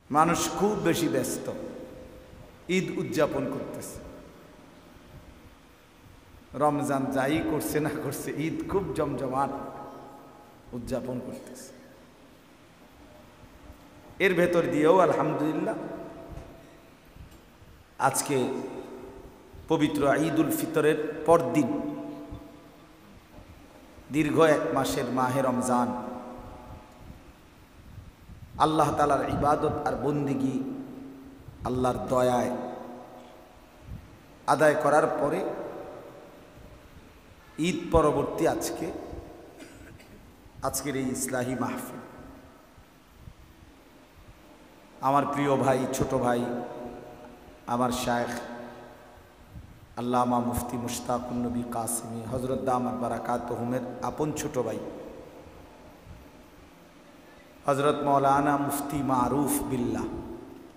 মানুষ খুব বেশি ব্যস্ত, ঈদ উদযাপন করতেছে। রমজান যাই করছে না করছে, ঈদ খুব জমজমাট উদযাপন করতেছে। এর ভেতর দিয়েও আলহামদুলিল্লাহ আজকে পবিত্র ঈদুল ফিতরের পরদিন দীর্ঘ এক মাসের মাহে রমজান আল্লাহ তাআলার ইবাদত আর বন্দিগি আল্লাহর দয়ায় আদায় করার পরে ঈদ পরবর্তী আজকের এই ইসলাহি মাহফিল আমার প্রিয় ভাই, ছোট ভাই, আমার শায়েখ আল্লামা মুফতি মুশতাকুন নবী কাসেমি হযরত দামাত বারাকাতুহুমের আপন ছোট ভাই হযরত মাওলানা মুফতি মারুফ বিল্লাহ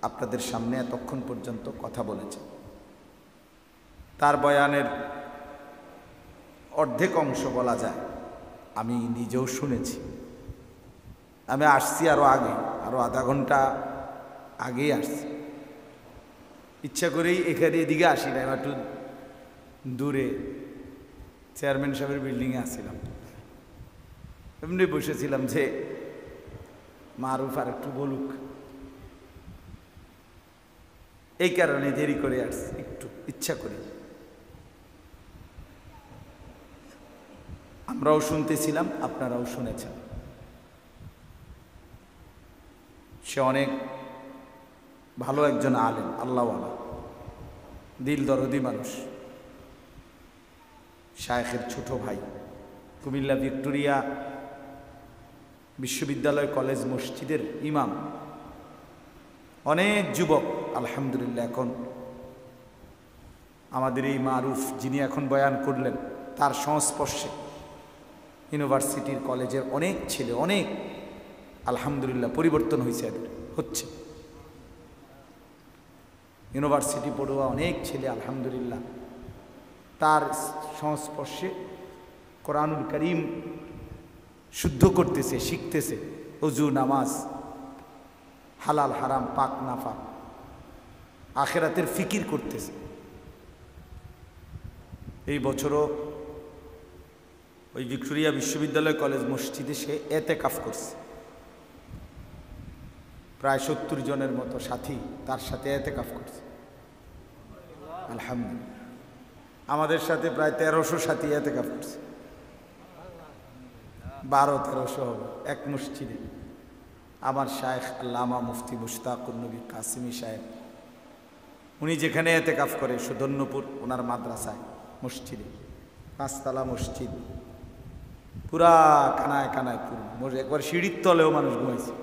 আপনাদের সামনে এতক্ষণ পর্যন্ত কথা বলেছেন। তার বয়ানের অর্ধেক অংশ বলা যায় আমি নিজেও শুনেছি। আমি আসছি আরো আধা ঘন্টা আগেই আসছি। ইচ্ছা করেই এদিকে আসি না, একটু দূরে চেয়ারম্যান সাহেবের বিল্ডিংয়ে আসছিলাম। এমনি বসেছিলাম যে মারুফ আর একটু বলুক, এই কারণে দেরি করে আসছি, একটু ইচ্ছা করি। আমরাও শুনতেছিলাম, আপনারাও শুনেছেন। সে অনেক ভালো একজন আলেম, আল্লাহওয়ালা, দিল দরদি মানুষ, শায়েখের ছোট ভাই, কুমিল্লা ভিক্টোরিয়া বিশ্ববিদ্যালয় কলেজ মসজিদের ইমাম। অনেক যুবক আলহামদুলিল্লাহ এখন আমাদের এই মারুফ যিনি এখন বয়ান করলেন তার সংস্পর্শে ইউনিভার্সিটির কলেজের অনেক ছেলে, অনেক আলহামদুলিল্লাহ পরিবর্তন হচ্ছে। ইউনিভার্সিটি পড়ুয়া অনেক ছেলে আলহামদুলিল্লাহ তার সংস্পর্শে কোরআনুল কারীম শুদ্ধ করতেছে, শিখতেছে, ওযু নামাজ, হালাল হারাম, পাক নাফাক, আখিরাতের ফিকির করতেছে। এই বছরও ওই ভিক্টোরিয়া বিশ্ববিদ্যালয় কলেজ মসজিদে সে এতেকাফ করছে। প্রায় 70 জনের মতো সাথী তার সাথে এতেকাফ করছে আলহামদুলিল্লাহ। আমাদের সাথে প্রায় 1300 সাথী এতেকাফ করছে, 1200-1300 হবে এক মসজিদে। আমার শায়েখ আল্লামা মুফতি মুশতাকুন নবী কাসেমি সাহেব, উনি যেখানে এতেকাফ করে সুধন্যপুর ওনার মাদ্রাসায় মসজিদে, 5 তলা মসজিদ, পুরা কানায় কানায় পুরো, একবার সিঁড়ির তলেও মানুষ ঘুমাইছে।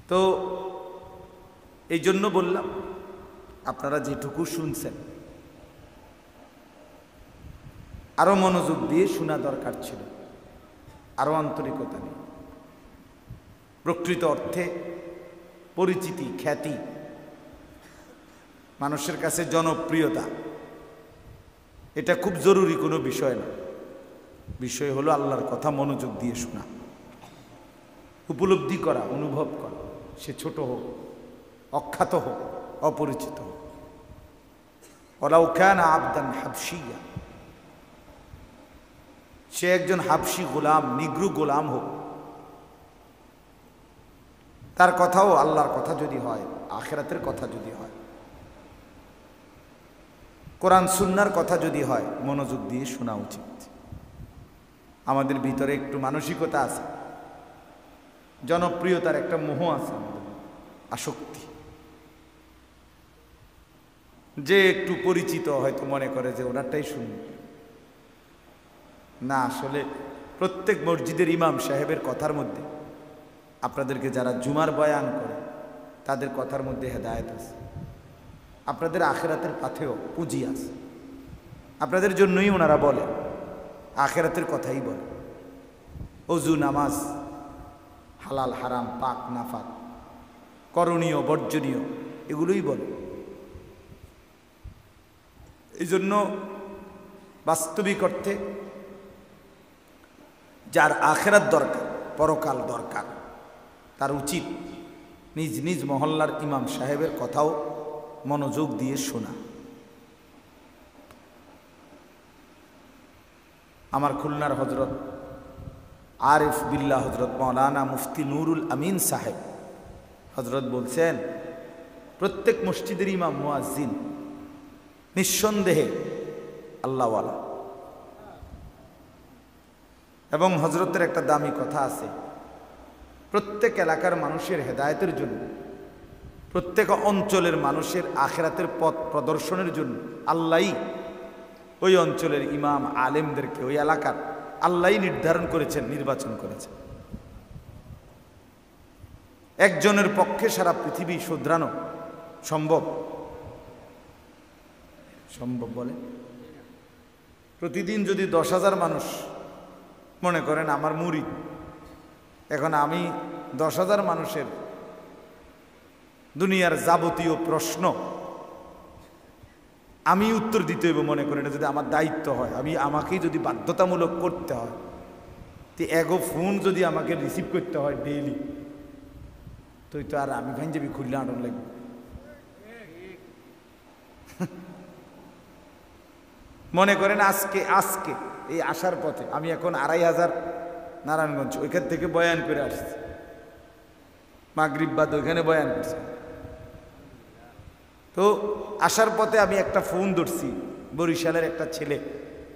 তো এই জন্য বললাম আপনারা যেটুকু শুনছেন আরো মনোযোগ দিয়ে শোনা দরকার ছিল, আরো আন্তরিকতা নেই। প্রকৃত অর্থে পরিচিতি, খ্যাতি, মানুষের কাছে জনপ্রিয়তা, এটা খুব জরুরি কোনো বিষয় না। বিষয় হলো আল্লাহর কথা মনোযোগ দিয়ে শোনা, উপলব্ধি করা, অনুভব করা। সে ছোট হোক, অখ্যাত হোক, অপরিচিত হোক। ওয়ালাউ কানা আবদান হাবশিয়া, সে একজন হাবশি গোলাম, নিগ্রু গোলাম হোক, তার কথাও আল্লাহর কথা যদি হয়, আখিরাতের কথা যদি হয়, কোরআন সুন্নাহর কথা যদি হয়, মনোযোগ দিয়ে শোনা উচিত। আমাদের ভিতরে একটু মানসিকতা আছে, জনপ্রিয়তার একটা মোহ আছে, আসক্তি, যে একটু পরিচিত হয়তো মনে করে যে ওনারটাই শুনবে না। আসলে প্রত্যেক মসজিদের ইমাম সাহেবের কথার মধ্যে, আপনাদেরকে যারা জুমার বয়ান করে তাদের কথার মধ্যে হেদায়েত আছে, আপনাদের আখিরাতের পাথেও পুঁজি আছে। আপনাদের জন্যই ওনারা বলে, আখিরাতের কথাই বলে। ওযু নামাজ, হালাল হারাম, পাক নাফাক, করণীয় বর্জনীয়, এগুলোই বলে। এই জন্য বাস্তবিক অর্থে যার আখিরাত দরকার, পরকাল দরকার, তার উচিত নিজ নিজ মহল্লার ইমাম সাহেবের কথাও মনোযোগ দিয়ে শোনা। আমার খুলনার হজরত আরিফ বিল্লাহ হজরত মৌলানা মুফতি নুরুল আমিন সাহেব হজরত বলছেন, প্রত্যেক মসজিদের ইমাম মুয়াজ্জিন নিঃসন্দেহে আল্লাহওয়ালা। এবং হজরতের একটা দামি কথা আছে, প্রত্যেক এলাকার মানুষের হেদায়েতের জন্য, প্রত্যেক অঞ্চলের মানুষের আখিরাতের পথ প্রদর্শনের জন্য আল্লাহই ওই অঞ্চলের ইমাম আলেমদেরকে, ওই এলাকার আল্লাহই নির্ধারণ করেছেন, নির্বাচন করেছেন। একজনের পক্ষে সারা পৃথিবী শুধরানো সম্ভব? সম্ভব বলে? প্রতিদিন যদি 10,000 মানুষ মনে করেন আমার মুরিদ, এখন আমি 10,000 মানুষের দুনিয়ার যাবতীয় প্রশ্ন আমি উত্তর দিতে হইব, মনে করেন এটা যদি আমার দায়িত্ব হয়, আমাকেই যদি বাধ্যতামূলক করতে হয়, তো এগো ফোন যদি আমাকে রিসিভ করতে হয় ডেইলি, তো আর আমি ভাঞ্জাবি খুললে আনন্দ লাগবে। মনে করেন আজকে এই আসার পথে আমি এখন 2,500 নারায়ণগঞ্জ, ওইখান থেকে বয়ান করে আসছি, মাগরিব বাদ ওইখানে বয়ান করছি। তো আসার পথে আমি একটা ফোন ধরছি, বরিশালের একটা ছেলে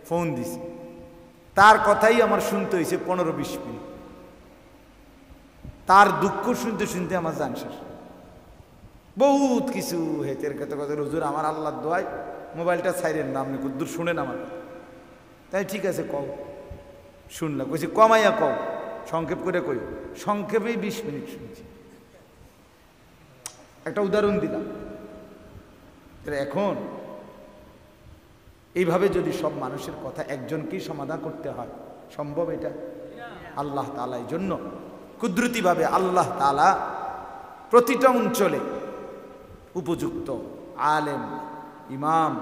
ফোন দিছি, তার কথাই আমার শুনতে হয়েছে 15-20 মিনিট। তার দুঃখ শুনতে শুনতে আমার জান শেষ। বহুত কিছু হেতের কথা কথা, হুজুর আমার আল্লাহর দোয়ায় মোবাইলটা ছাইরেন না, আপনি কুদ্দুর শুনেন আমার। তাই ঠিক আছে কও, শুনলাম। কইছি কমাইয়া কও, সংক্ষেপ করে কই। সংক্ষেপেই 20 মিনিট শুনছি। একটা উদাহরণ দিলাম। এখন এইভাবে যদি সব মানুষের কথা একজনকেই সমাধান করতে হয়, সম্ভব এটা? আল্লাহ তাআলা এই জন্য কুদরতিভাবে আল্লাহ তাআলা প্রতিটা অঞ্চলে উপযুক্ত আলেম, ইমাম,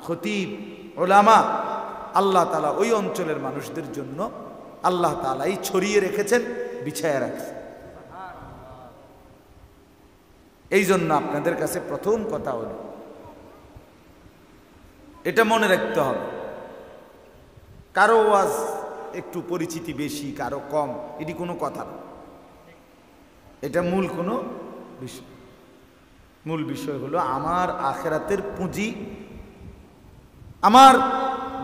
খতিব, উলামা আল্লাহ তাআলা ওই অঞ্চলের মানুষদের জন্য আল্লাহ তাআলাই ছড়িয়ে রেখেছেন, বিছায়া রাখছেন। এই জন্য আপনাদের কাছে প্রথম কথা হলো এটা মনে রাখতে হবে, কারো ওয়াজ একটু পরিচিতি বেশি, কারো কম, এটি কোনো কথা না। এটা মূল কোনো বিষয়। মূল বিষয় হলো আমার আখিরাতের পুঁজি আমার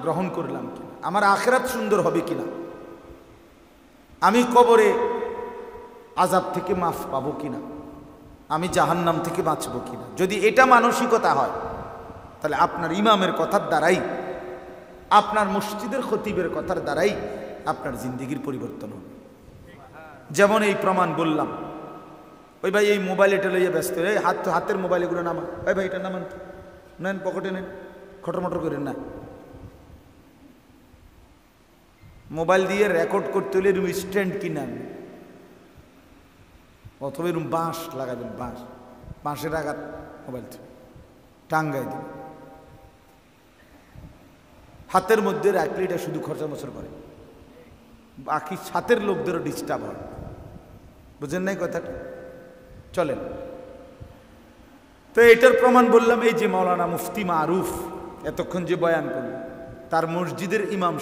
গ্রহণ করলাম কিনা, আমার আখিরাত সুন্দর হবে কিনা, আমি কবরে আযাব থেকে মাফ পাবো কিনা, আমি জাহান্নাম থেকে বাঁচবো কিনা। যদি এটা মানসিকতা হয়, তাহলে আপনার ইমামের কথার দ্বারাই, আপনার মসজিদের খতিবের কথার দ্বারাই আপনার জিন্দেগির পরিবর্তন হবে। যেমন এই প্রমাণ বললাম, ওই ভাই এই মোবাইল এটা লইয়া ব্যস্ত, এই হাতের মোবাইল এগুলো নামা, ওই ভাই এটা নামান, নেন পকেটে নেন, খটরমটর করেন না। মোবাইল দিয়ে রেকর্ড করতে হলে এরকম স্ট্যান্ড কিনে আনবেন, অথবা এরকম বাঁশ লাগাবেন, বাঁশের আঘাত মোবাইল টাঙ্গাই দেবেন। হাতের মধ্যে রাখলে এটা শুধু খরচা বছর করে, বাকি সাথের লোকদেরও ডিস্টার্ব হয়। বুঝেন নাই কথাটা? চলেন তো এটার প্রমাণ বললাম, এই যে মাওলানা মুফতি মারুফ এতক্ষণ যে বয়ান করল, তার মসজিদের ইমাম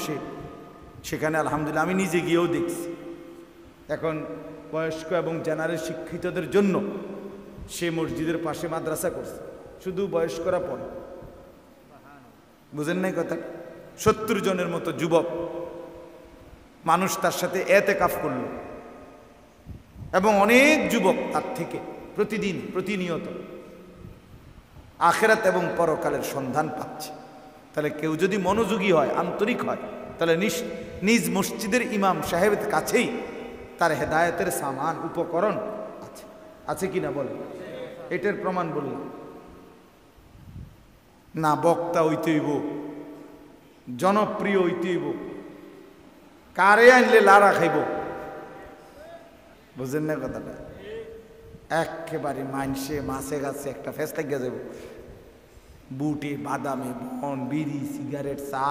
সেখানে আলহামদুলিল্লাহ আমি নিজে গিয়েও দেখছি। এখন বয়স্ক এবং জেনারেল শিক্ষিতদের জন্য সে মসজিদের পাশে মাদ্রাসা করছে, শুধু বয়স্করা পড়ে। বুঝেন নাই কথা? 70 জনের মতো যুবক মানুষ তার সাথে এতেকাফ করল, এবং অনেক যুবক তার থেকে প্রতিদিন প্রতিনিয়ত আখিরাত এবং পরকালের সন্ধান পাচ্ছে। তাহলে কেউ যদি মনোযোগী হয়, আন্তরিক হয়, তাহলে নিজ মসজিদের ইমাম সাহেবের কাছেই তার হেদায়েতের সামান, উপকরণ আছে। আছে কি না বলেন? এটার প্রমাণ বললাম না। বক্তা হইতে হইব, জনপ্রিয় হইতে হইব, কারে আনলে লারা খাইব। বুঝেন না কথাটা? একেবারে মানসে মাছে গাছে একটা ফেস লাগিয়ে যাব, বুটে বাদামে বন, বিড়ি, সিগারেট, চা,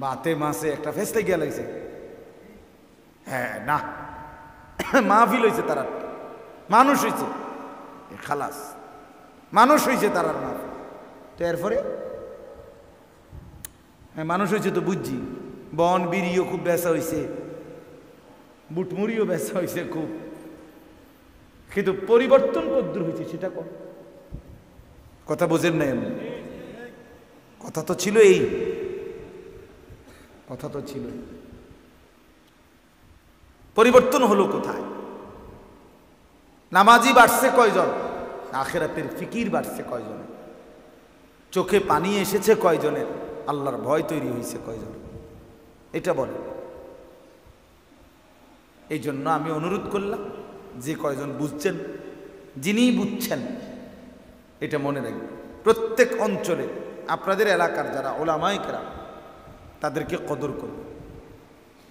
বাতে মাছে একটা ফেস লাগিয়ে লাগছে। হ্যাঁ না, মাহফিল হয়েছে তারা, মানুষ হয়েছে খালাস, মানুষ হয়েছে তারার মাহফিল। তো এরপরে মানুষ হয়েছে তো বুঝছি, বন বিড়িও খুব বেচা হয়েছে, বুটমুড়িও বেচা হয়েছে খুব, কিন্তু পরিবর্তন কদ্দূর হয়েছে সেটা কোন কথা বোঝেন না? এমনি কথা তো ছিল, এই কথা তো ছিল, পরিবর্তন হলো কোথায়? নামাজি বাড়ছে কয়জন? আখিরাতের ফিকির বাড়ছে কয়জনের? চোখে পানি এসেছে কয়জনের? আল্লাহর ভয় তৈরি হয়েছে কয়জন? এটা বলে। এই জন্য আমি অনুরোধ করলাম, যে কয়জন বুঝছেন, যিনি বুঝছেন, এটা মনে রাখবেন, প্রত্যেক অঞ্চলে আপনাদের এলাকার যারা ওলামায়ে কেরাম তাদেরকে কদর করবেন,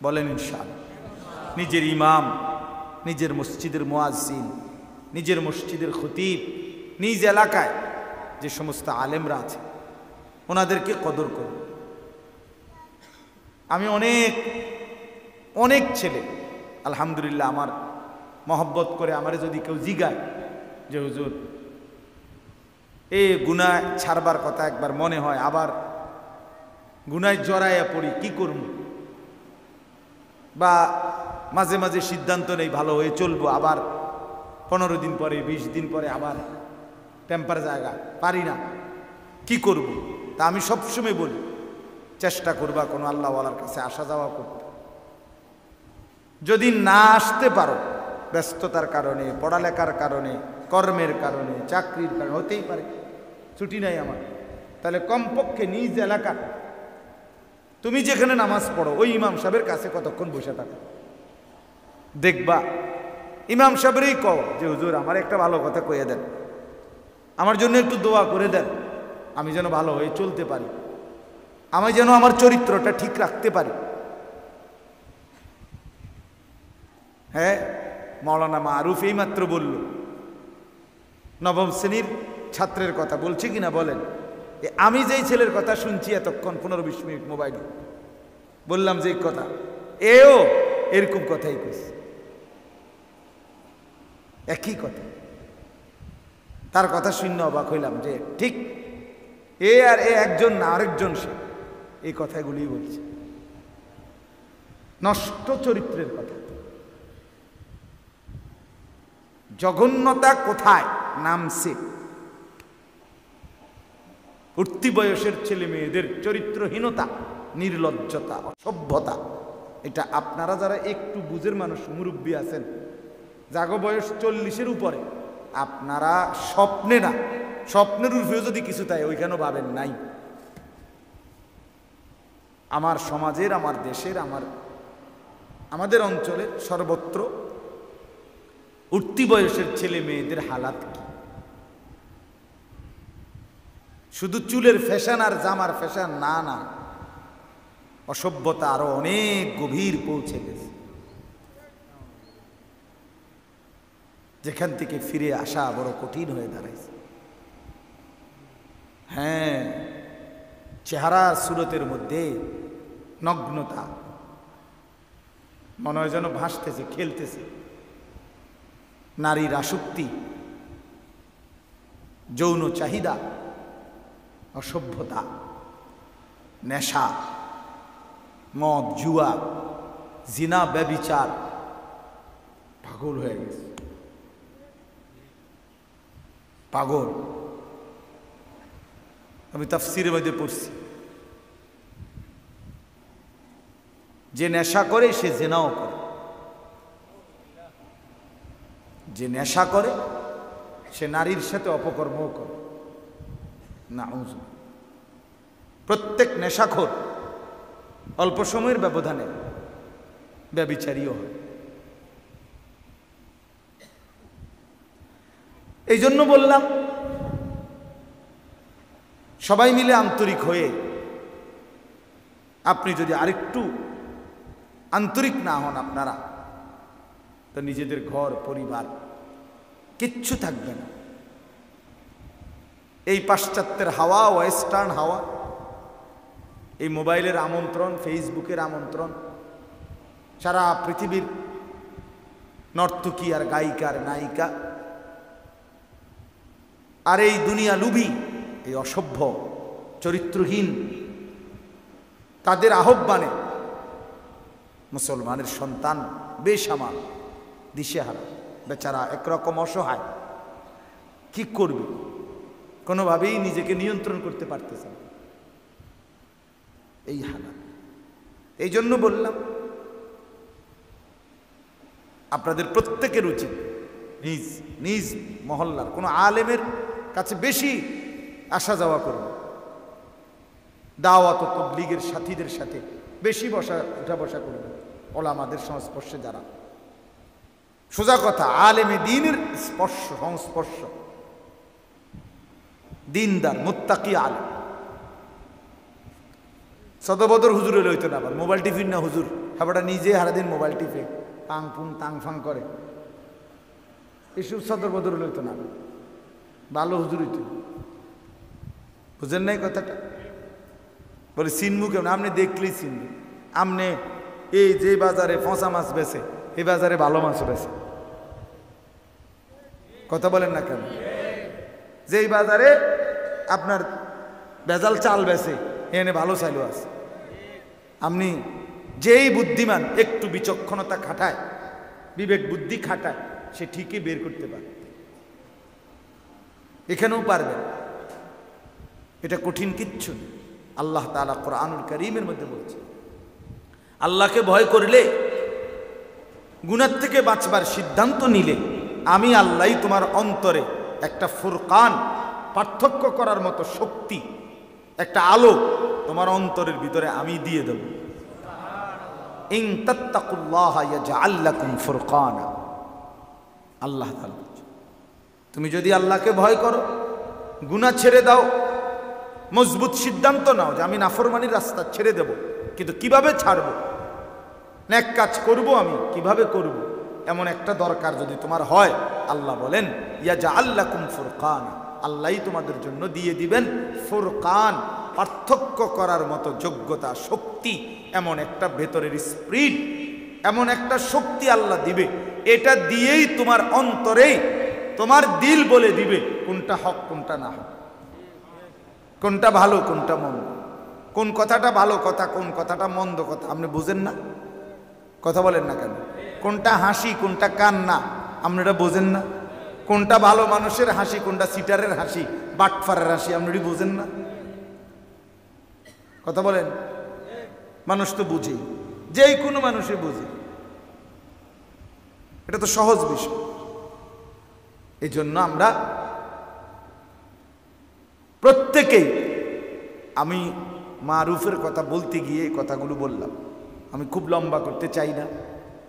বলেন ইনশাআল্লাহ। নিজের ইমাম, নিজের মসজিদের মুয়াজ্জিন, নিজের মসজিদের খতিব, নিজ এলাকায় যে সমস্ত আলেমরা আছে ওনাদেরকে কদর করুন। আমি অনেক অনেক ছেলে আলহামদুলিল্লাহ আমার মহব্বত করে আমারে যদি কেউ জিগায় যে হুজুর এ গুনাহ ছাড়বার কথা একবার মনে হয়, আবার গুনায় জড়াইয়া পড়ি, কি করব? বা মাঝে মাঝে সিদ্ধান্ত নেই ভালো হয়ে চলবো, আবার 15 দিন পরে 20 দিন পরে আবার টেম্পার জায়গা, পারি না, কি করব? তা আমি সবসময় বলি চেষ্টা করবা কোনো আল্লাহওয়ালার কাছে আসা যাওয়া করতে। যদি না আসতে পারো ব্যস্ততার কারণে, পড়ালেখার কারণে, কর্মের কারণে, চাকরির কারণে, হতেই পারে ছুটি নাই আমার, তাহলে কমপক্ষে নিজ এলাকা তুমি যেখানে নামাজ পড়ো ওই ইমাম সাহেবের কাছে কতক্ষণ বসে থাকো, দেখবা ইমাম সাহেবেরই কও যে হুজুর আমার একটা ভালো কথা কইয়া দেন, আমার জন্য একটু দোয়া করে দেন, আমি যেন ভালো হয়ে চলতে পারি, আমি যেন আমার চরিত্রটা ঠিক রাখতে পারি। হ্যাঁ, মাওলানা মারুফ এই মাত্র বলল, নবম শ্রেণীর ছাত্রের কথা বলছে কিনা বলেন? আমি যেই ছেলের কথা শুনছি এতক্ষণ 15-20 মিনিট মোবাইলে বললাম যে কথা, এও এরকম কথাই কইছে, একই কথা। তার কথা শুনে অবাক হইলাম যে ঠিক এ আর এ একজন না, আরেকজন সে এই কথাগুলি বলছে, নষ্ট চরিত্রের কথা। জঘন্যতা কোথায় নামছে? উঠতি বয়সের ছেলে মেয়েদের চরিত্রহীনতা, নির্লজ্জতা, অসভ্যতা, এটা আপনারা যারা একটু বুঝের মানুষ, মুরব্বী আছেন, জাগো বয়স 40-এর উপরে, আপনারা স্বপ্নে না, স্বপ্নের রূপেও যদি কিছু তাই ওইখানেও ভাবেন নাই। আমার সমাজের, আমার দেশের, আমাদের অঞ্চলের সর্বত্র উঠতি বয়সের ছেলে মেয়েদের হালাত কি? শুধু চুলের ফ্যাশন আর জামার ফ্যাশন না, না, অসভ্যতা আরো অনেক গভীর পৌঁছে গেছে, যেখান থেকে ফিরে আসা বড় কঠিন হয়ে দাঁড়াইছে। হ্যাঁ, চেহারা সুরতের মধ্যে নগ্নতা, মনে হয় যেন ভাসতেছে, খেলতেছে। নারীর আসক্তি, যৌন চাহিদা, অসভ্যতা, নেশা, মদ, জুয়া, জিনা, ব্যভিচার, পাগল হয়ে গেছে, পাগল। আমি তাফসীরের মধ্যে পড়ছি, যে নেশা করে সে জিনাও করে, যে নেশা করে সে নারীর সাথে অপকর্মও করে। নাউযু, প্রত্যেক নেশাখোর অল্প সময়ের ব্যবধানে ব্যভিচারীও হয়। এই জন্য বললাম সবাই মিলে আন্তরিক হয়ে, আপনি যদি আরেকটু আন্তরিক না হন আপনারা, তো নিজেদের ঘর পরিবার কিচ্ছু থাকবে না। এই পাশ্চাত্যের হাওয়া, ওয়েস্টার্ন হাওয়া, এই মোবাইলের আমন্ত্রণ, ফেসবুকের আমন্ত্রণ, সারা পৃথিবীর নর্তকী আর গায়িকা আর নায়িকা আর এই দুনিয়া লুবি, এই অসভ্য চরিত্রহীন তাদের আহ্বানে মুসলমানের সন্তান বেসামাল, দিশেহারা, বেচারা একরকম অসহায়। কি করবে? কোনোভাবেই নিজেকে নিয়ন্ত্রণ করতে পারতেছে না, এই হালাত। এই জন্য বললাম আপনাদের প্রত্যেকের উচিত নিজ নিজ মহল্লার কোনো আলেমের কাছে বেশি আসা যাওয়া করবে, দাওয়াত ও তাবলীগের সাথীদের সাথে বেশি উঠা বসা করবে, ওলামাদের সংস্পর্শে যারা। সোজা কথা, আলেমে দ্বীনের সংস্পর্শ, দিনদার মুত্তাকি আলেম। সদবদর হুজুরে লইতো না, আবার মোবাইল টিফিন না হুজুর, হাবাটা নিজে হারাদিন মোবাইল টিপে পাং পুং তাং ফাং করে, এসব সদর বদর লইতো না, ভালো হুজুর হইতো। বুঝেন নাই কথাটা? বলে চিনমু কেমন? আপনি দেখলেই চিনবু। আপনি এই যে বাজারে ফসা মাছ বেছে, এই বাজারে ভালো মাছও বেছে। কথা বলেন না কেন? যেই বাজারে আপনার ভেজাল চাল বেছে, এখানে ভালো চালও আছে। আপনি যেই বুদ্ধিমান একটু বিচক্ষণতা খাটায়, বিবেক বুদ্ধি খাটায়, সে ঠিকই বের করতে পারে। এখানেও পারবে, এটা কঠিন কিচ্ছু নেই। আল্লাহ তাআলা কোরআনুল কারীমের মধ্যে বলছে, আল্লাহকে ভয় করলে, গুনাহ থেকে বাঁচবার সিদ্ধান্ত নিলে, আমি আল্লাহই তোমার অন্তরে একটা ফুরকান, পার্থক্য করার মতো শক্তি, একটা আলো তোমার অন্তরের ভিতরে আমি দিয়ে দেব। ইন তাত্তাকুল্লাহা ইয়াজআল লাকুম ফুরকানা। আল্লাহ তাআলা বলছে, তুমি যদি আল্লাহকে ভয় করো, গুনাহ ছেড়ে দাও, মজবুত সিদ্ধান্ত নাও যে আমি নাফরমানির রাস্তা ছেড়ে দেব, কিন্তু কিভাবে ছাড়ব, নেক কাজ করব, আমি কিভাবে করব, এমন একটা দরকার যদি তোমার হয়, আল্লাহ বলেন ইয়াজআল লাকুম ফুরকানা, আল্লাহই তোমাদের জন্য দিয়ে দিবেন ফুরকান, পার্থক্য করার মতো যোগ্যতা, শক্তি, এমন একটা ভেতরের স্পিরিট, এমন একটা শক্তি আল্লাহ দিবে। এটা দিয়েই তোমার অন্তরেই তোমার দিল বলে দিবে কোনটা হক কোনটা না হক, কোনটা ভালো কোনটা মন্দ, কোন কথাটা ভালো কথা, কোন কথাটা মন্দ কথা। আপনি বুঝেন না? কথা বলেন না কেন? কোনটা হাসি কোনটা কান্না আপনারা বোঝেন না? কোনটা ভালো মানুষের হাসি, কোনটা সিটারের হাসি, বাটফারের হাসি, আপনারা বোঝেন না? কথা বলেন। মানুষ তো বুঝে, যেই কোনো মানুষে বুঝে, এটা তো সহজ বিষয়। এই জন্য আমরা প্রত্যেকেই, আমি মারুফের কথা বলতে গিয়ে এই কথাগুলো বললাম, আমি খুব লম্বা করতে চাই না,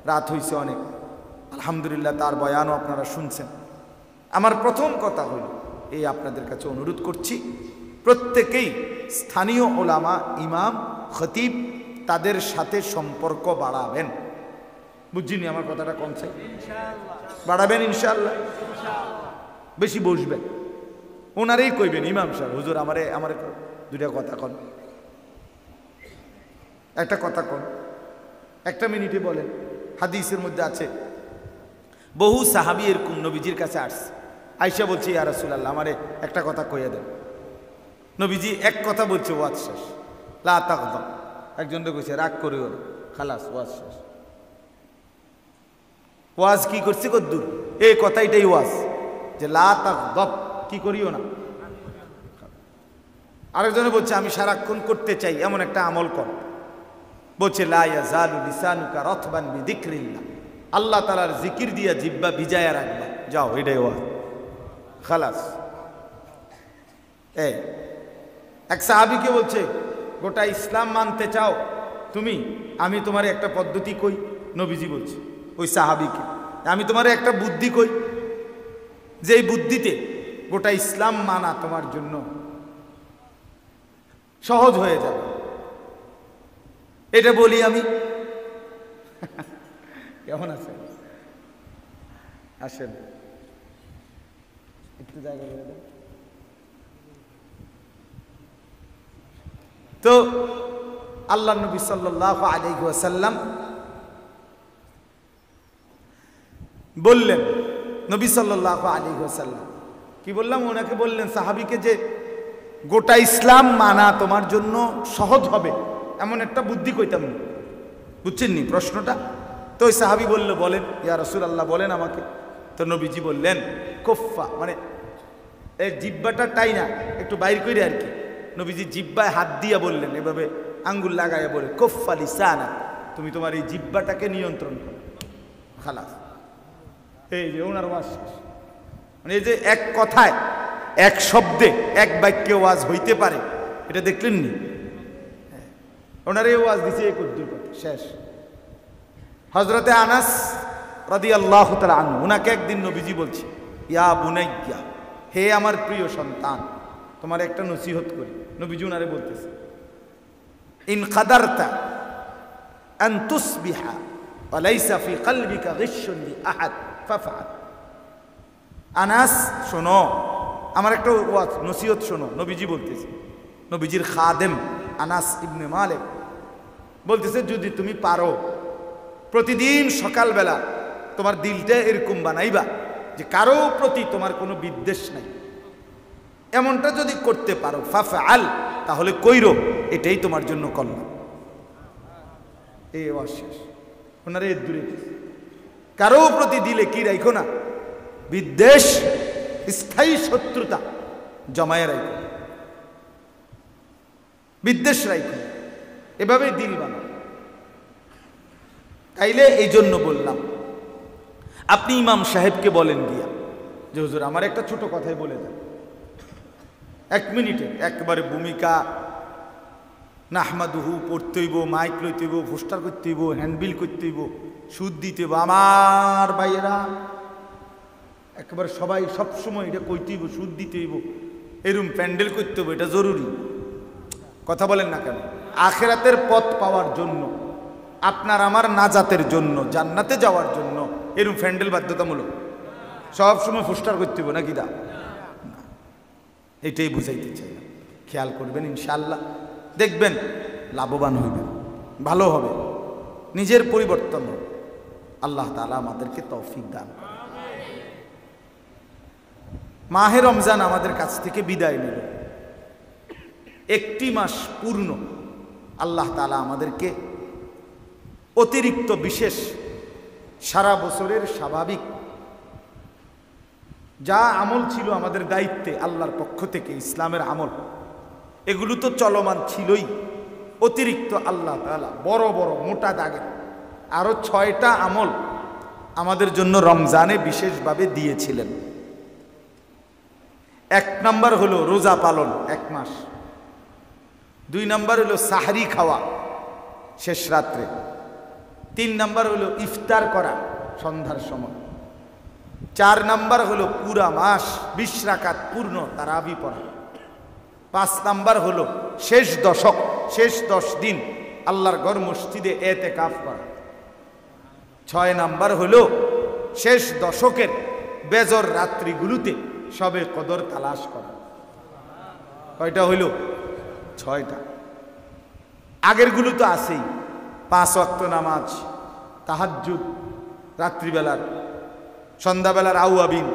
রাত হয়েছে অনেক, আলহামদুলিল্লাহ তার বয়ানও আপনারা শুনছেন। আমার প্রথম কথা হল এই, আপনাদের কাছে অনুরোধ করছি, প্রত্যেকেই স্থানীয় ওলামা, ইমাম, খতিব, তাদের সাথে সম্পর্ক বাড়াবেন। বুঝিনি আমার কথাটা কমছে? বাড়াবেন ইনশাআল্লাহ, বেশি বসবেন, ওনারেই কইবেন, ইমাম সাহেব হুজুর আমারে দুইটা কথা কন, একটা কথা কন, একটা মিনিটে বলেন। হাদিসের মধ্যে আছে, বহু সাহাবী এরকম নবীজির কাছে আসছে, আয়েশা বলছে ইয়া রাসূলুল্লাহ আমারে একটা কথা কইয়া দেন। নবীজি এক কথা বলছে, ওয়াজ শেষ, লা তাগদাব। একজনকে কইছে রাগ করিও না, খালাস ওয়াজ শেষ। ওয়াজ কি করছে কদ্দুর? এই কথাইটাই ওয়াজ, যে লা তাগদাব, কি করিও না। আরেকজনে বলছে আমি সারাক্ষণ করতে চাই এমন একটা আমল কর, বলছে লা ইয়াজালু লিসানুকা রাতবান বিযিকরিল্লাহ, আল্লাহ তাআলার জিকির দিয়া জিহ্বা ভিজায়া রাখবা, যাও, এটাই ওয়াজ, খালাস। এই এক সাহাবীকে বলছে গোটা ইসলাম মানতে চাও তুমি, আমি তোমার একটা পদ্ধতি কই। নবীজি বলছে ওই সাহাবীকে, আমি তোমার একটা বুদ্ধি কই, যে এই বুদ্ধিতে গোটা ইসলাম মানা তোমার জন্য সহজ হয়ে যাবে। এটা বলি আমি। কেমন আছেন? আসেন একটু জায়গা করে দেন তো। আল্লাহ নবী সাল্লাল্লাহু আলাইহি ওয়াসাল্লাম বললেন নবী সাল্লাল্লাহু আলাইহি ওয়াসাল্লাম, কি বললাম ওনাকে বললেন সাহাবীকে যে গোটা ইসলাম মানা তোমার জন্য সহজ হবে এমন একটা বুদ্ধি কইতাম না, বুঝছেন নি প্রশ্নটা? তো ওই সাহাবী বলল, বলেন ইয়া রাসূলুল্লাহ, বলেন আমাকে। তো নবীজি বললেন কুফা, মানে এই জিহ্বাটা টাই না একটু বাইর করে আর কি। নবীজি জিহ্বায় হাত দিয়া বললেন, এভাবে আঙ্গুল লাগাইয়া বলে কুফা লিসানা, তুমি তোমার এই জিহ্বাটাকে নিয়ন্ত্রণ করো, খালাস। এই যে ওনার ওয়াজ শেষ। মানে এই যে এক কথায় এক শব্দে এক বাক্যে ওয়াজ হইতে পারে, এটা দেখলেন নি? ওনার এই ওয়াজ দিছে এক উদ্দুর কথা, শেষ। হযরতে আনাস রাদিয়াল্লাহু তাআলা আনহু, ওনাকে একদিন নবীজি বলছে, ইয়া বুনাইয়া, হে আমার প্রিয় সন্তান, তোমার একটা নসিহত করি। নবীজি ওনারে বলতেছে, ইন কাদারতা আন তুসবিহা ওয়া লাইসা ফি কলবিকা গিশশুন লি আহাদ ফাফআল। আনাস শোনো, আমার একটা ওয়াজ নসিহত শোনো। নবীজি বলতেছে, নবীজির খাদেম আনাস ইবনে মালিক বলতেছে, যদি তুমি পারো প্রতিদিন সকালবেলা তোমার দিলটা এরকম বানাইবা যে কারো প্রতি তোমার কোনো বিদ্বেষ নাই, এমনটা যদি করতে পারো ফাফআল, তাহলে কইরো, এটাই তোমার জন্য কল্যাণ। এই ওয়াজ শেষ। ওনারা এর দূরে কারো প্রতি দিলে কি রাখো না, বিদ্বেষ, স্থায়ী শত্রুতা জমায়ে রাখো, বিদ্বেষ রাখো, এভাবে দিল বানাও। তাইলে এই জন্য বললাম, আপনি ইমাম সাহেবকে বলেন গিয়া যে হুজুর আমার একটা ছোট কথাই বলে দেন, 1 মিনিটে একবারে ভূমিকা নাহমাদুহু পড়তে হইব, মাইক লইতে হইব, পোস্টার করতে হইব, হ্যান্ডবিল করতে হইব, সুদ দিতে হইব। আমার ভাইয়েরা একেবারে সবাই সবসময় এটা কইতে হইব, সুদ দিতে হইব, এরম প্যান্ডেল করতে হইব, এটা জরুরি। কথা বলেন না কেন? আখিরাতের পথ পাওয়ার জন্য, আপনার আমার নাজাতের জন্য, জান্নাতে যাওয়ার জন্য এরম প্যান্ডেল বাধ্যতামূলক। সবসময় পোস্টার করতে হইব নাকি? দা এটাই বুঝাইতে চাই। খেয়াল করবেন, ইনশাআল্লাহ দেখবেন লাভবান হইবেন, ভালো হবে, নিজের পরিবর্তন হবে। আল্লাহ তাআলা আমাদেরকে তৌফিক দান করেন। মাহে রমজান আমাদের কাছ থেকে বিদায় নিল, 1টি মাস পূর্ণ। আল্লাহ তাআলা আমাদেরকে অতিরিক্ত বিশেষ সারা বছরের স্বাভাবিক যা আমল ছিল আমাদের দায়িত্বে আল্লাহর পক্ষ থেকে, ইসলামের আমল, এগুলো তো চলমান ছিলই। অতিরিক্ত আল্লাহ তাআলা বড় বড় মোটা দাগে আরো 6টা আমল আমাদের জন্য রমজানে বিশেষভাবে দিয়েছিলেন। 1 নাম্বার হলো রোজা পালন 1 মাস, 2 নাম্বার হলো সাহরি খাওয়া শেষ রাত্রে, 3 নাম্বার হলো ইফতার করা সন্ধ্যার সময়, 4 নাম্বার হলো পুরা মাস 20 রাকাত পূর্ণ তারাবি পড়া, 5 নাম্বার হলো শেষ দশক, শেষ 10 দিন আল্লাহর ঘর মসজিদে এতেকাফ করা, 6 নাম্বার হলো শেষ দশকের বেজর রাত্রিগুলোতে সবে কদর তালাশ করা। কয়টা হইল? 6টা। আগেরগুলো তো আছেই, 5 ওয়াক্ত নামাজ, তাহাজ্জুদ, রাত্রিবেলার সন্ধ্যাবেলার আউয়াবিন,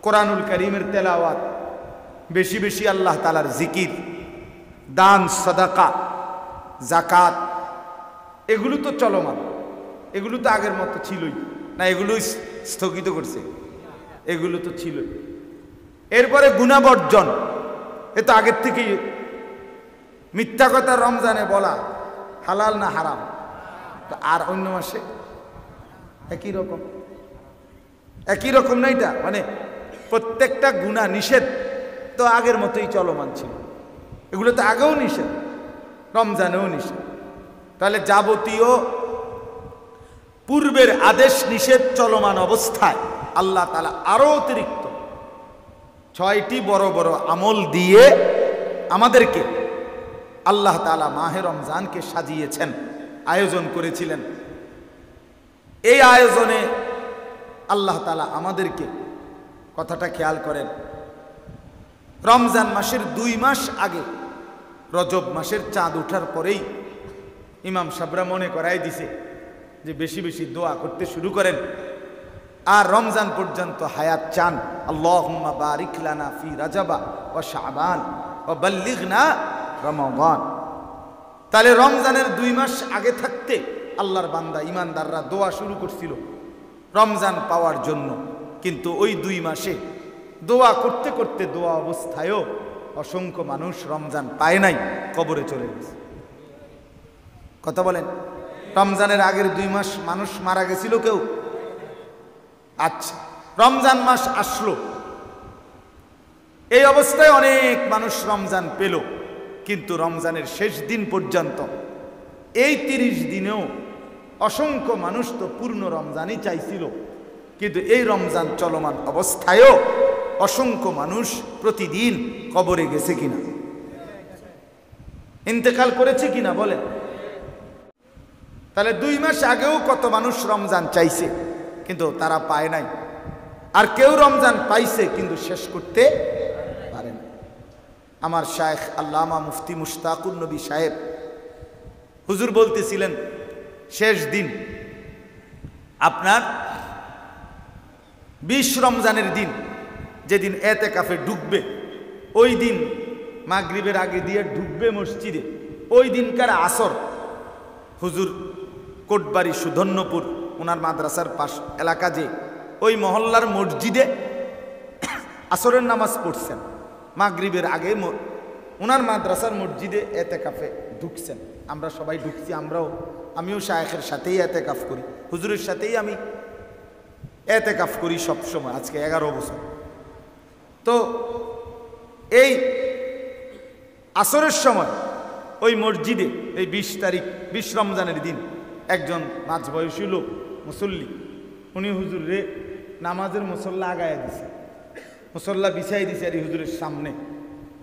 কোরআনুল কারীমের তেলাওয়াত, বেশি বেশি আল্লাহ তাআলার জিকির, দান সাদাকা, যাকাত, এগুলো তো চলমান, এগুলো তো আগের মতো ছিলই না, এগুলো স্থগিত করছে, এগুলো তো ছিলই। এরপরে গুনাহ বর্জন, এ তো আগের থেকেই। মিথ্যা কথা রমজানে বলা হালাল না হারাম? তো আর অন্য মাসে একই রকম, একই রকম না? এটা মানে প্রত্যেকটা গুনাহ নিষেধ তো আগের মতোই চলমান ছিল, এগুলো তো আগেও নিষেধ, রমজানেও নিষেধ। তাহলে যাবতীয় পূর্বের আদেশ নিষেধ চলমান অবস্থায় আল্লাহ তাআলা আরো অতিরিক্ত 6টি বড় বড় আমল দিয়ে আমাদেরকে আল্লাহ তাআলা মাহে রমজানকে সাজিয়েছেন, আয়োজন করেছিলেন। এই আয়োজনে আল্লাহ তাআলা আমাদেরকে, কথাটা খেয়াল করেন, রমজান মাসের 2 মাস আগে রজব মাসের চাঁদ ওঠার পরেই ইমাম সাহেবরা মনে করাই দিছে যে বেশি বেশি দোয়া করতে শুরু করেন, আর রমজান পর্যন্ত হায়াত চান। আল্লাহুম্মা বারিক লানা ফি রাজাবা ওয়া শাবান ওয়া বাল্লিগনা রমাদান। তাহলে রমজানের 2 মাস আগে থাকতে আল্লাহর বান্দা ইমানদাররা দোয়া শুরু করছিল রমজান পাওয়ার জন্য, কিন্তু ওই 2 মাসে দোয়া করতে করতে দোয়া অবস্থায়ও অসংখ্য মানুষ রমজান পায় নাই, কবরে চলে গেছে। কথা বলেন, রমজানের আগের 2 মাস মানুষ মারা গেছিল কেউ? আচ্ছা, রমজান মাস আসলো, এই অবস্থায় অনেক মানুষ রমজান পেল, কিন্তু রমজানের শেষ দিন পর্যন্ত এই 30 দিনেও অসংখ্য মানুষ তো পূর্ণ রমজানই চাইছিল, কিন্তু এই রমজান চলমান অবস্থায়ও অসংখ্য মানুষ প্রতিদিন কবরে গেছে কিনা, ইন্তেকাল করেছে কিনা বলেন? তাহলে 2 মাস আগেও কত মানুষ রমজান চাইছে কিন্তু তারা পায় নাই, আর কেউ রমজান পাইছে কিন্তু শেষ করতে পারে না। আমার শায়েখ আল্লামা মুফতি মুশতাকুর নবী সাহেব হুজুর বলতেছিলেন, শেষ দিন আপনার 20 রমজানের দিন যেদিন এতেকাফে ঢুকবে, ওই দিন মাগরিবের আগে দিয়ে ঢুকবে মসজিদে, ওই দিনকার আসর হুজুর কোটবাড়ি সুধন্যপুর ওনার মাদ্রাসার পাশ এলাকা, যে ওই মহল্লার মসজিদে আসরের নামাজ পড়ছেন, মাগরিবের আগে ওনার মাদ্রাসার মসজিদে এতেকাফে ঢুকছেন। আমরা সবাই ঢুকছি, আমিও শায়েখের সাথেই এতেকাফ করি, হুজুরের সাথেই আমি এতেকাফ করি সব সময়, আজকে 11 বছর। তো এই আসরের সময় ওই মসজিদে এই 20 তারিখ 20 রমজানের দিন একজন মাঝবয়সী লোক মুসল্লি, উনি হুজুর রে নামাজের মুসল্লা আগায়া দিছে, মুসল্লা বিছাই দিছে আর হুজুরের সামনে,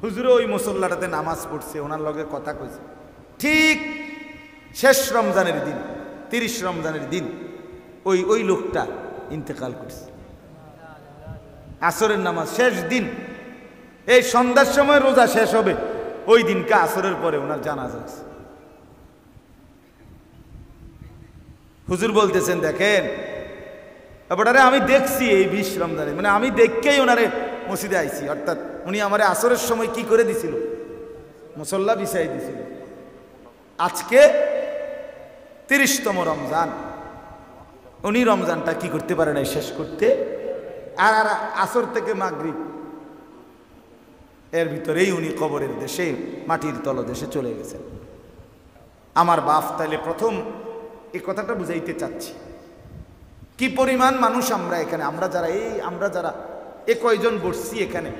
হুজুরে ওই মুসল্লাটাতে নামাজ পড়ছে, ওনার লগে কথা কইছে। ঠিক শেষ রমজানের দিন 30 রমজানের দিন ওই লোকটা ইন্তেকাল করছে। আসরের নামাজ শেষ দিন, এই সন্ধ্যার সময় রোজা শেষ হবে, ওই দিনকে আসরের পরে ওনার জানাজা আছে। হুজুর বলতেছেন, দেখেন ব্যাপারে আমি দেখছি এই 20 রমজানে, মানে আমি দেখকেই ওনারে মসজিদে আইছি, অর্থাৎ উনি আমারে আসরের সময় কি করে দিছিল, মুসল্লা বিছাই দিছিল। আজকে 30তম রমজান, উনি রমজানটা কি করতে পারে নাই, শেষ করতে, আর আসর থেকে মাগরিব এর ভিতরেই উনি কবরের দেশে মাটির তলদেশে চলে গেছেন। আমার বাপ তাইলে প্রথম এই কথাটা বুঝাইতে চাচ্ছি, কি পরিমাণ মানুষ আমরা এখানে, আমরা যারা কয়জন বসছি এখানে,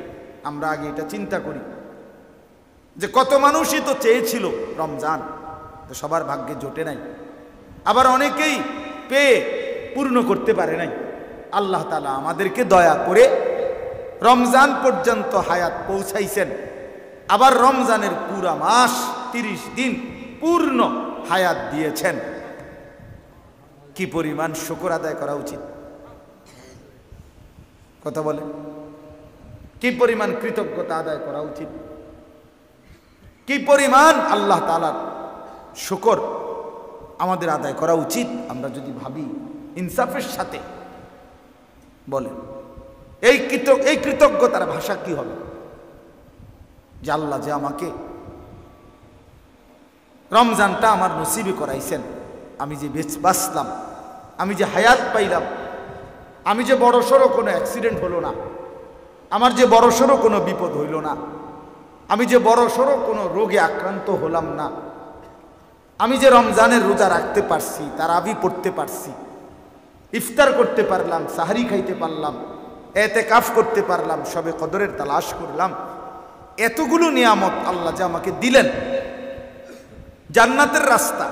আমরা আগে এটা চিন্তা করি যে কত মানুষই তো চেয়েছিল রমজান, তো সবার ভাগ্যে জোটে নাই, আবার অনেকেই পেয়ে পূর্ণ করতে পারে নাই। আল্লাহ তাআলা আমাদেরকে দয়া করে রমজান পর্যন্ত হায়াত পৌঁছাইছেন, আবার রমজানের পুরা মাস 30 দিন পূর্ণ হায়াত দিয়েছেন। কি পরিমাণ শুকর আদায় করা উচিত, কথা বলে, কি পরিমাণ কৃতজ্ঞতা আদায় করা উচিত, কি পরিমাণ আল্লাহ তাআলার শুকর আমাদের আদায় করা উচিত। আমরা যদি ভাবি ইনসাফের সাথে, বলেন এই কৃতজ্ঞতার ভাষা কি হবে, যে আল্লাহ যে আমাকে রমজানটা আমার নসিবে করাইছেন, আমি যে বাঁচলাম, আমি যে হায়াত পাইলাম, আমি যে বড়সড় কোনো অ্যাক্সিডেন্ট হলো না, আমার যে বড়সড় কোনো বিপদ হইল না, আমি যে বড়সড় কোনো রোগে আক্রান্ত হলাম না, আমি যে রমজানের রোজা রাখতে পারছি, তারাবি পড়তে পারছি, ইফতার করতে পারলাম, সাহারি খাইতে পারলাম, এতেকাফ করতে পারলাম, সবে কদরের তালাশ করলাম, এতগুলো নিয়ামত আল্লাহ যে আমাকে দিলেন, জান্নাতের রাস্তা,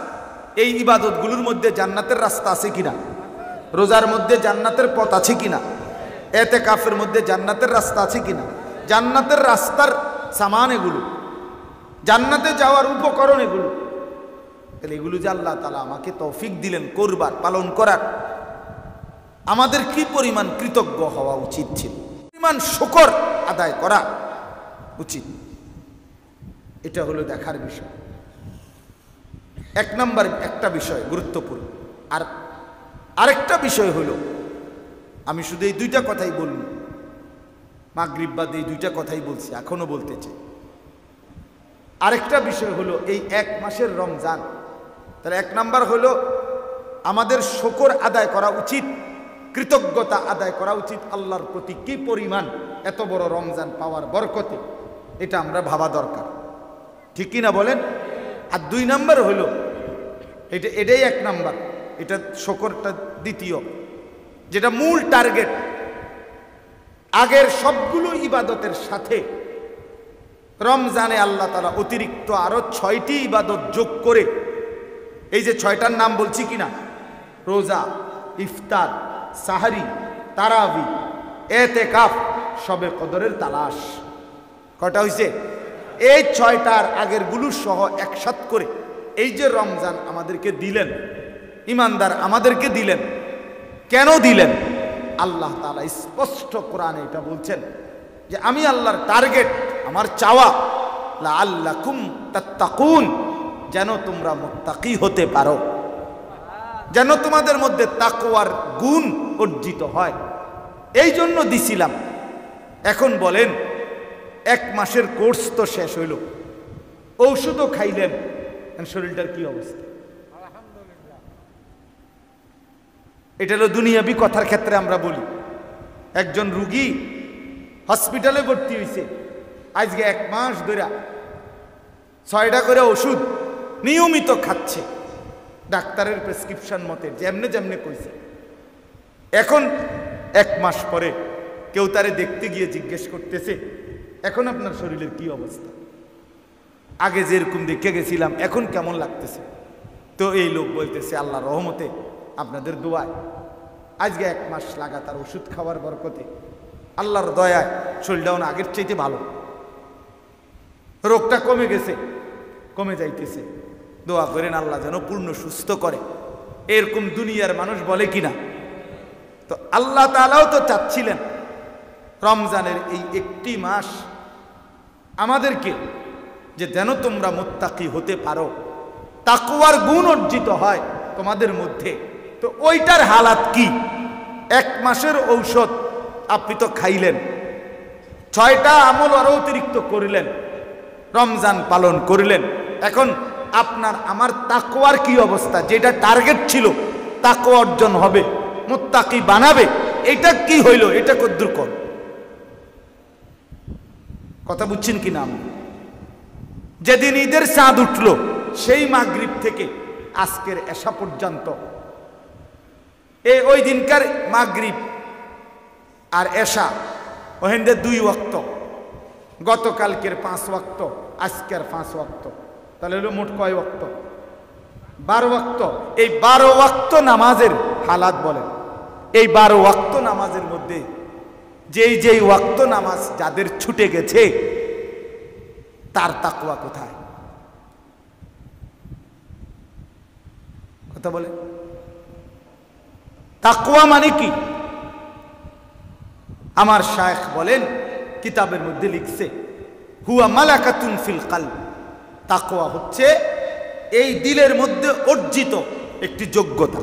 এই ইবাদতগুলোর মধ্যে জান্নাতের রাস্তা আছে কিনা, রোজার মধ্যে জান্নাতের পথ আছে কিনা, এতেকাফের মধ্যে জান্নাতের রাস্তা আছে কিনা, জান্নাতের রাস্তার সামান এগুলো, জান্নাতে যাওয়ার উপকরণ এগুলো, তাহলে এগুলো যে আল্লাহ তাআলা আমাকে তৌফিক দিলেন করবার, পালন করার, আমাদের কি পরিমাণ কৃতজ্ঞ হওয়া উচিত ছিল, পরিমাণ শুকর আদায় করা উচিত, এটা হলো দেখার বিষয়। 1 নম্বর একটা বিষয় গুরুত্বপূর্ণ। আর আরেকটা বিষয় হলো আমি শুধু এই দুইটা কথাই বলব, মাগরিব বাদ এই দুইটা কথাই বলছি, এখনো বলতে চাই। আরেকটা বিষয় হলো এই এক মাসের রমজান, তাহলে এক নাম্বার হলো আমাদের শুকর আদায় করা উচিত, কৃতজ্ঞতা আদায় করা উচিত আল্লাহর প্রতি, কি পরিমাণ এত বড় রমজান পাওয়ার বরকতে, এটা আমরা ভাবা দরকার, ঠিক কি না বলেন? আর দুই নাম্বার হলো এটাই এক নাম্বার, এটা শুকরটা দ্বিতীয়, যেটা মূল টার্গেট। আগের সবগুলো ইবাদতের সাথে রমজানে আল্লাহ তাআলা অতিরিক্ত আরো 6টি ইবাদত যোগ করে, এই যে 6টার নাম বলছি কিনা, রোজা, ইফতার, সাহারি, তারাবি, এতেকাফ, শবে কদরের তালাশ, কয়টা হইছে? এই 6টার আগের গুলো সহ একসাথ করে এই যে রমজান আমাদেরকে দিলেন, ইমানদার আমাদেরকে দিলেন, কেন দিলেন? আল্লাহ তাআলা স্পষ্ট কোরআনে এটা বলছেন যে আমি আল্লাহর টার্গেট, আমার চাওয়া, লাআল্লাকুম তাত্তাকুন, যেন তোমরা মুত্তাকি হতে পারো, যেন তোমাদের মধ্যে তাকওয়ার গুণ অর্জিত হয়, এই জন্য দিছিলাম। এখন বলেন, এক মাসের কোর্স তো শেষ হইল, ঔষধও খাইলেন, শরীরটার কি অবস্থা? এটা হলো দুনিয়াবি কথার ক্ষেত্রে আমরা বলি। একজন রুগী হসপিটালে ভর্তি হয়েছে, আজকে 1 মাস ধরে 6টা করে ওষুধ নিয়মিত খাচ্ছে, ডাক্তারের প্রেসক্রিপশন মতে, যেমনে যেমনে কইছে। এখন 1 মাস পরে কেউ তারে দেখতে গিয়ে জিজ্ঞেস করতেছে, এখন আপনার শরীরের কি অবস্থা? আগে যেরকম দেখে গেছিলাম এখন কেমন লাগতেছে? তো এই লোক বলতেছে, আল্লাহর রহমতে, আপনাদের দোয়ায়, আজকে 1 মাস লাগাতার ওষুধ খাওয়ার বরকতে, আল্লাহর দয়ায় শরীরটা আগের চাইতে ভালো, রোগটা কমে গেছে, কমে যাইতেছে। দোয়া করেন আল্লাহ যেন পূর্ণ সুস্থ করে। এরকম দুনিয়ার মানুষ বলে কিনা? তো আল্লাহ তাআলাও তো চাচ্ছিলেন রমজানের এই একটি মাস আমাদেরকে, যে যেন তোমরা মুত্তাকি হতে পারো, তাকওয়ার গুণ অর্জিত হয় তোমাদের মধ্যে। তো ওইটার হালাত কি? 1 মাসের ঔষধ আপনি তো খাইলেন, 6টা আমল আরো অতিরিক্ত করিলেন, রমজান পালন করিলেন, এখন আপনার আমার তাকওয়ার কি অবস্থা? যেটা টার্গেট ছিল তাকওয়া অর্জন হবে, মুত্তাকি বানাবে, এটা কি হইল? এটা কদ্দুর কর, কথা বুঝছেন কি না? যেদিন ঈদের চাঁদ উঠল, সেই মাগরিব থেকে আজকের এশা পর্যন্ত, ওই দিনকার মাগরিব আর এশা ওহেন্দে 2 ওয়াক্ত, গতকালকের 5 ওয়াক্ত, আজকের 5 ওয়াক্ত, তাহলে হলো মোট কয় ওয়াক্ত? 12 ওয়াক্ত। এই 12 ওয়াক্ত নামাজের হালাত বলেন। এই 12 ওয়াক্ত নামাজের মধ্যে যেই ওয়াক্ত নামাজ যাদের ছুটে গেছে, তার তাকওয়া কোথায়? কথা বলে। তাকওয়া মানে কি? আমার শায়েখ বলেন, কিতাবের মধ্যে লিখছে, হুয়া মালাকাতুন ফিল কলব, তাকওয়া হচ্ছে এই দিলের মধ্যে অর্জিত একটি যোগ্যতা।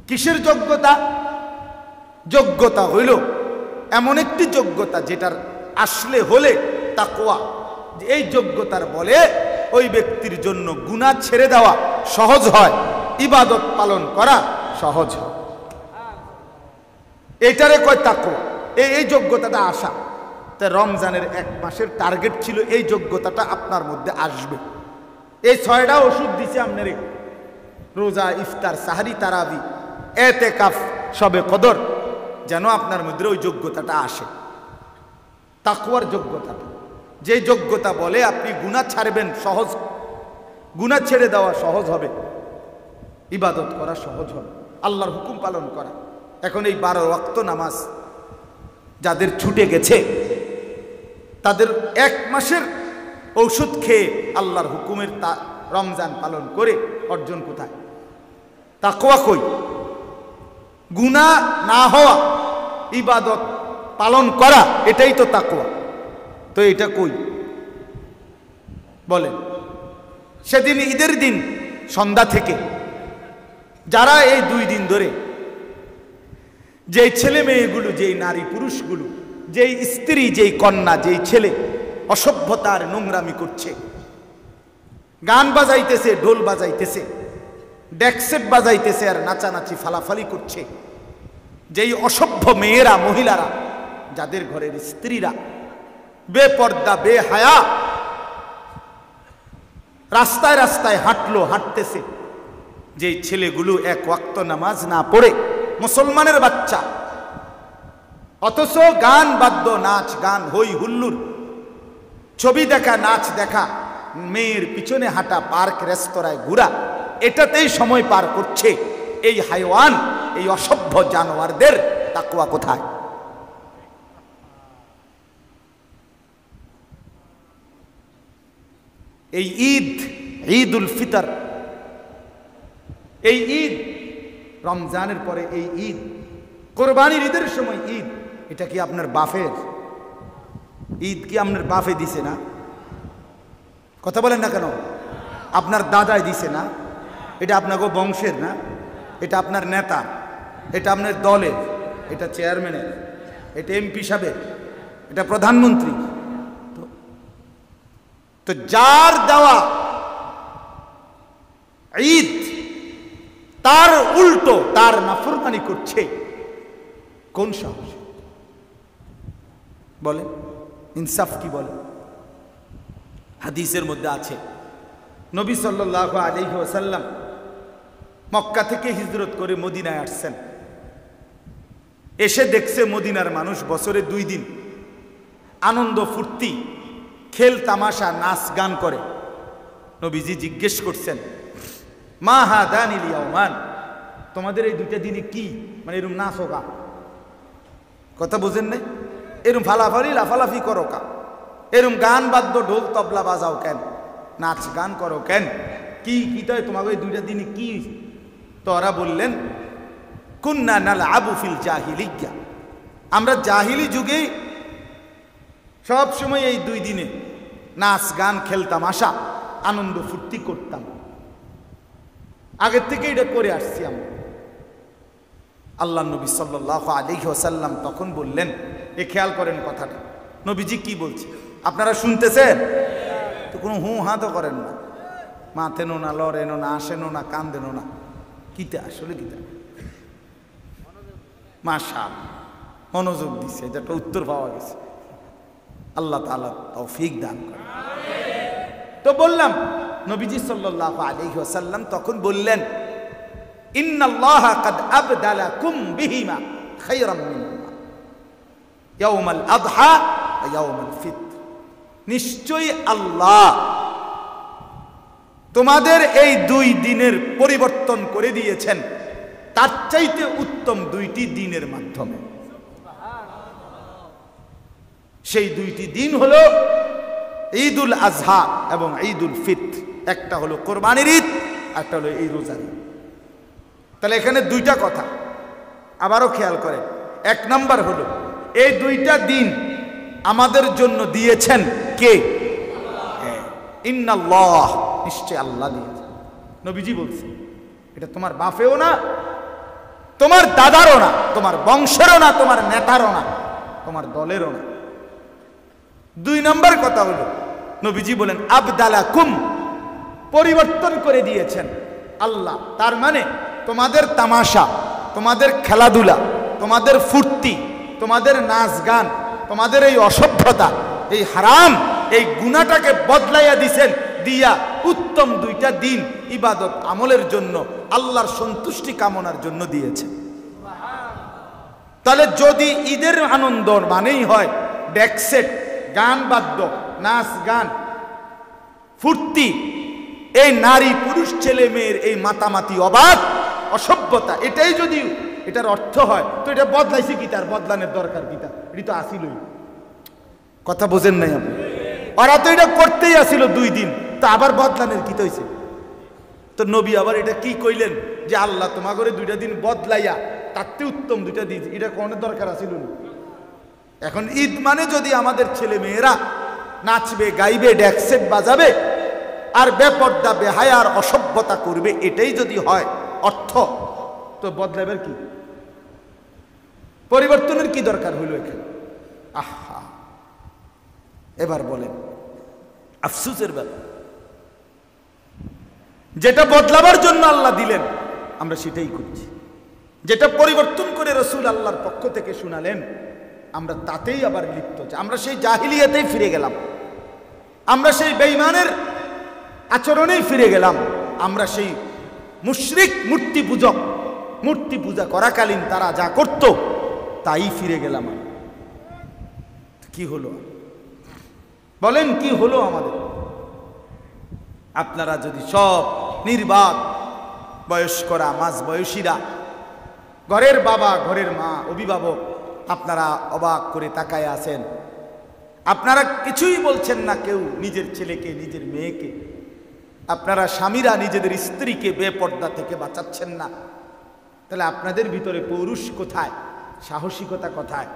কিসের যোগ্যতা? যোগ্যতা হইল এমন একটি যোগ্যতা যেটার আসলে হলে তাকওয়া, এই যোগ্যতার বলে ওই ব্যক্তির জন্য গুনাহ ছেড়ে দেওয়া সহজ হয়, ইবাদত পালন করা সহজ হয়। এইটারে কয় তাকওয়া। এই যোগ্যতাটা আসা। তাই রমজানের 1 মাসের টার্গেট ছিল এই যোগ্যতাটা আপনার মধ্যে আসবে। এই 6টা ওষুধ দিছে আপনারে, রোজা, ইফতার, সাহারি, তারাবি, এতেকাফ, শবে কদর, যেন আপনার মধ্যে ওই যোগ্যতাটা আসে, তাকওয়ার যোগ্যতাটা। যে যোগ্যতা বলে আপনি গুনাহ ছাড়বেন সহজ, গুনাহ ছেড়ে দেওয়া সহজ হবে, ইবাদত করা সহজ হবে, আল্লাহর হুকুম পালন করা। এখন এই 12 ওয়াক্ত নামাজ যাদের ছুটে গেছে, তাদের 1 মাসের ঔষধ খেয়ে আল্লাহর হুকুমের রমজান পালন করে অর্জন কোথায়? তাকওয়া কই? গুনাহ না হওয়া, ইবাদত পালন করা, এটাই তো তাকওয়া। তো এটা কই বলেন? সেদিন ঈদের দিন সন্ধ্যা থেকে যারা এই 2 দিন ধরে যেই ছেলে মেয়েগুলো, যেই নারী পুরুষগুলো, যেই স্ত্রী, যেই কন্যা, যেই ছেলে অসভ্যতার নোংরামি করছে, গান বাজাইতেছে, ঢোল বাজাইতেছে, ডেকসেট বাজাইতেছে আর নাচানাচি ফালাফালি করছে, যেই অসভ্য মেয়েরা, মহিলারা, যাদের ঘরের স্ত্রীরা বেপর্দা বেহায়া রাস্তায় রাস্তায় হাঁটতেছে, যেই ছেলেগুলো এক ওয়াক্ত নামাজ না পড়ে মুসলমানের বাচ্চা, অথচ গান বাদ্য, নাচ গান, হই হুল্লুর, ছবি দেখা, নাচ দেখা, মেয়ের পিছনে হাঁটা, পার্ক রেস্তোরাঁয় ঘোরা, এটাতেই সময় পার করছে। এই হাইওয়ান, এই অসভ্য জানোয়ারদের তাকওয়া কোথায়? এই ঈদ, ঈদুল ফিতর, এই ঈদ রমজানের পরে এই ঈদ, কোরবানির ঈদের সময় ঈদ, এটা কি আপনার বাফের ঈদ? কি আপনার বাফে দিছে না? কথা বলেন না কেন? আপনার দাদাই দিছে না? এটা আপনাকে বংশের না? এটা আপনার নেতা, এটা আপনার দলের, এটা চেয়ারম্যানের, এটা এমপি সাহেবের, এটা প্রধানমন্ত্রী। তো যার দেওয়া ঈদ, তার উল্টো তার নাফরমানি করছে, কোন সাহস? বলে ইনসাফ কি বলে? হাদিসের মধ্যে আছে, নবী সাল্লাল্লাহু আলাইহি ওয়াসাল্লাম মক্কা থেকে হিজরত করে মদিনায় আসছেন। এসে দেখছে মদিনার মানুষ বছরে 2 দিন আনন্দ ফুর্তি, খেল তামাশা, নাচ গান করে। নবীজি জিজ্ঞেস করছেন, মা হাদানিল ইয়াওমান, তোমাদের এই 2টা দিনে কি, মানে এরকম নাচ হোকা? কথা বুঝেন নাই? এরকম ফালাফালি লাফালাফি করো কা? এরকম গান বাদ্য ঢোল তবলা বাজাও কেন? নাচ গান করো কেন? কি কি তাই তোমাকে এই 2টা দিনে কি? তো ওরা বললেন, কুন্না নালআবু ফিল জাহিলিয়্যা, আমরা জাহিলি যুগে সব সময় এই 2 দিনে নাচ গান, খেলতাম, আশা, আনন্দ ফুর্তি করতাম, আগের থেকে এটা করে আসছি আমরা। আল্লাহ নবী সাল্লাল্লাহু আলাইহি ওয়াসাল্লাম তখন বললেন, এ খেয়াল করেন কথাটা, নবীজি কি বলছে আপনারা শুনতেছেন তো? কোনো হু হা তো করেন না, মাথেনো না, লড়েনো না, আসেনো না, কান্দেনো না, কিতে আসলে কিতে? মাশাআল্লাহ, মনোযোগ দিচ্ছে, এটা একটা উত্তর পাওয়া গেছে। আল্লাহ তাআলা তৌফিক দান করেন। তো বললাম, নবীজি সাল্লাল্লাহু আলাইহি ওয়াসাল্লাম তখন বললেন, ইন্নাল্লাহা কাদ আবদালাকুম বিহিমা খায়রাম মিনহুমা ইয়াউমাল আযহা ওয়া ইয়াউমাল ফিতর, নিশ্চয়ই আল্লাহ তোমাদের এই 2 দিনের পরিবর্তন করে দিয়েছেন তার চাইতে উত্তম 2টি দিনের মাধ্যমে। সেই 2টি দিন হলো ঈদুল আজহা এবং ঈদুল ফিতর। একটা হলো কোরবানির ঈদ, একটা হলো এই রোজার ঈদ। তাহলে এখানে 2টা কথা আবারও খেয়াল করেন। 1 নাম্বার হলো এই 2টা দিন আমাদের জন্য দিয়েছেন কে? ইন্নাল্লাহ, নিশ্চয় আল্লাহ দিয়েছেন। নবীজি বলছে, এটা তোমার বাপেও না, তোমার দাদারও না, তোমার বংশেরও না, তোমার নেতারও না, তোমার দলেরও না। 2 নম্বর কথা হলো নবীজি বলেন আবদালাকুম, পরিবর্তন করে দিয়েছেন আল্লাহ। তার মানে তোমাদের তামাশা, তোমাদের খেলাধুলা, তোমাদের ফুর্তি, তোমাদের নাচ গান, তোমাদের এই অসভ্যতা, এই হারাম, এই গুনাহটাকে বদলাইয়া দিছেন, দিয়া উত্তম 2টা দিন ইবাদত আমলের জন্য, আল্লাহর সন্তুষ্টি কামনার জন্য দিয়েছে। তাহলে যদি ঈদের আনন্দ মানেই হয় ডেকসেট, গান বাদ্য, নাচ গান, ফুর্তি, এই নারী পুরুষ ছেলে মেয়ের এই মাতামাতি, অবাধ অসভ্যতা, এটাই যদি এটার অর্থ হয়, তো এটা বদলাইছে কি? তার বদলানোর দরকার কি? তার এটা তো আসিলই। কথা বোঝেন নাই আপনি? ওরা তো এটা করতেই আসিল 2 দিন, তো আবার বদলানোর কি হয়েছে? তো নবী আবার এটা কি কইলেন যে আল্লাহ তোমার করে 2টা দিন বদলাইয়া তাতে উত্তম 2টা দিন, এটা কোনো দরকার আসিল না। এখন ঈদ মানে যদি আমাদের ছেলে মেয়েরা নাচবে, গাইবে, ডেকসেট বাজাবে আর বেপর্দা বেহায়ার অসভ্যতা করবে, এটাই যদি হয় অর্থ, তো বদলাবের কি? পরিবর্তনের কি দরকার হইল এখানে? আহা, এবার বলেন, আফসোসের ব্যাপার, যেটা বদলাবার জন্য আল্লাহ দিলেন আমরা সেটাই করছি, যেটা পরিবর্তন করে রসুল আল্লাহর পক্ষ থেকে শুনালেন আমরা তাতেই আবার লিপ্ত হচ্ছে। আমরা সেই জাহিলিয়াতেই ফিরে গেলাম, আমরা সেই বেঈমানের আচরণেই ফিরে গেলাম, আমরা সেই মুশরিক মূর্তি পূজক, মূর্তি পূজা করাকালীন তারা যা করত তাই ফিরে গেলাম। কি হলো বলেন, কি হলো আমাদের? আপনারা যদি সব নির্বাক বয়স্করা, মাঝ বয়সীরা, ঘরের বাবা ঘরের মা, অভিভাবক, আপনারা অবাক করে তাকায় আছেন, আপনারা কিছুই বলছেন না কেউ নিজের ছেলেকে, নিজের মেয়েকে, আপনারা স্বামীরা নিজেদের স্ত্রীকে বেপর্দা থেকে বাঁচাচ্ছেন না, তাহলে আপনাদের ভিতরে পৌরুষ কোথায়? সাহসিকতা কোথায়?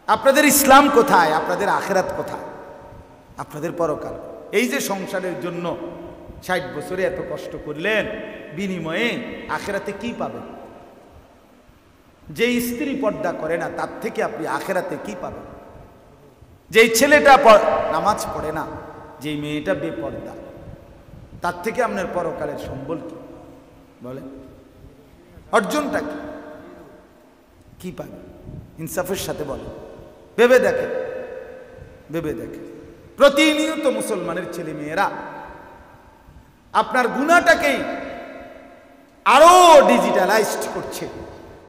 আপনাদের ইসলাম কোথায়? আপনাদের আখিরাত কোথায়? আপনাদের পরকাল? এই যে সংসারের জন্য 60 বছরে এত কষ্ট করলেন, বিনিময়ে আখিরাতে কি পাবেন? যে স্ত্রী পর্দা করে না তার থেকে আপনি আখিরাতে কি পাবেন? যেই ছেলেটা নামাজ পড়ে না, যেই মেয়েটা বেপর্দা, তার থেকে আপনার পরকালের সম্বল কি? বলে অর্জনটা কি? কি পাবে? ইনসাফের সাথে বলে, ভেবে দেখে, ভেবে দেখে। প্রতিনিয়ত মুসলমানের ছেলে মেয়েরা আপনার গুনাহটাকেই আরো ডিজিটালাইজড করছে।